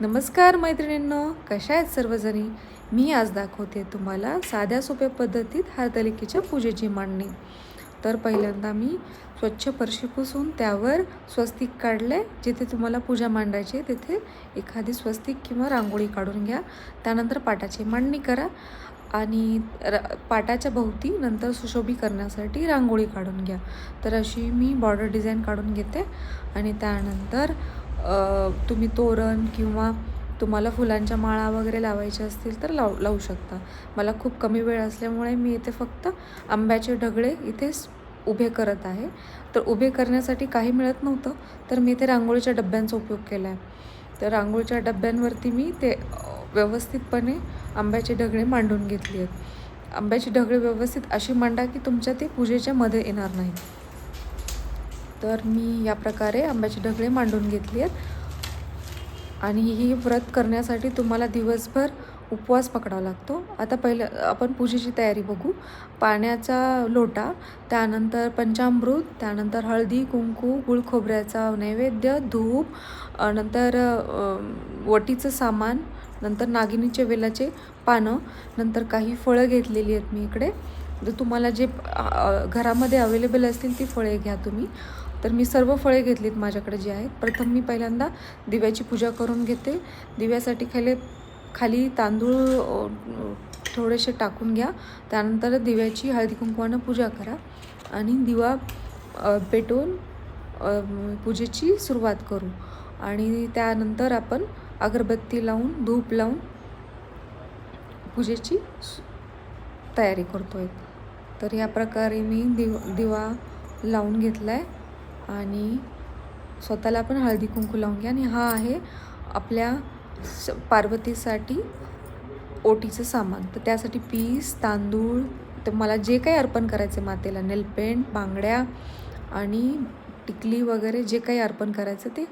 नमस्कार मैत्रिणींनो, कशा आहेत सर्वजणी. मी आज दाखवते तुम्हाला साध्या सोप्या पद्धतीत हरतालिकेच्या पूजेची मांडणी. तर पहिल्यांदा मी स्वच्छ फरशी पुसून त्यावर स्वस्तिक काढले. जिथे तुम्हाला पूजा मांडायची तिथे एखादी स्वस्तिक किंवा रांगोळी काढून घ्या. त्यानंतर पाटाची मांडणी करा आणि पाटाच्या भोवती नंतर सुशोभी करण्यासाठी रांगोळी काढून घ्या. तर अशी मी बॉर्डर डिझाईन काढून घेते आणि त्यानंतर तुम्ही तोरण किंवा तुम्हाला फुलांच्या माळा वगैरे लावायच्या असतील तर लावू शकता. मला खूप कमी वेळ असल्यामुळे मी इथे फक्त आंब्याचे ढगळे इथेच उभे करत आहे. तर उभे करण्यासाठी काही मिळत नव्हतं तर मी इथे रांगोळीच्या डब्यांचा उपयोग केला आहे. तर रांगोळीच्या डब्यांवरती मी ते व्यवस्थितपणे आंब्याचे ढगळे मांडून घेतली आहेत. आंब्याची ढगळे व्यवस्थित अशी मांडा की तुमच्या ते पूजेच्या मध्ये येणार नाही. तर मी या प्रकारे आंब्याची ढगळे मांडून घेतली आहेत आणि ही व्रत करण्यासाठी तुम्हाला दिवसभर उपवास पकडावा लागतो. आता पहिलं आपण पूजेची तयारी बघू. पाण्याचा लोटा, त्यानंतर पंचामृत, त्यानंतर हळदी कुंकू, गुळ खोबऱ्याचा नैवेद्य, धूप, नंतर वटीचं सामान, नंतर नागिनीचे वेलाचे पानं, नंतर काही फळं घेतलेली आहेत मी इकडे. तर तुम्हाला जे घरामध्ये अवेलेबल असतील ती फळे घ्या तुम्ही. तर मी सर्व फळे घेतलीत माझ्याकडे जी आहेत. प्रथम मी पहिल्यांदा दिव्याची पूजा करून घेते. दिव्यासाठी खाली तांदूळ थोडेसे टाकून घ्या. त्यानंतर दिव्याची हळदी कुंकवानं पूजा करा आणि दिवा पेटवून पूजेची सुरुवात करू. आणि त्यानंतर आपण अगरबत्ती लावून धूप लावून पूजेची तयारी करतो आहे. तर या प्रकारे मी दिवा लावून घेतला आहे आणि स्वतःला पण हळदी कुंकू लावून घ्या. आणि हा आहे आपल्या पार्वतीसाठी ओटीचं सामान. तर त्यासाठी पीस, तांदूळ, तर मला जे काही अर्पण करायचं मातेला, नेलपेंट, बांगड्या आणि टिकली वगैरे जे काही अर्पण करायचं ते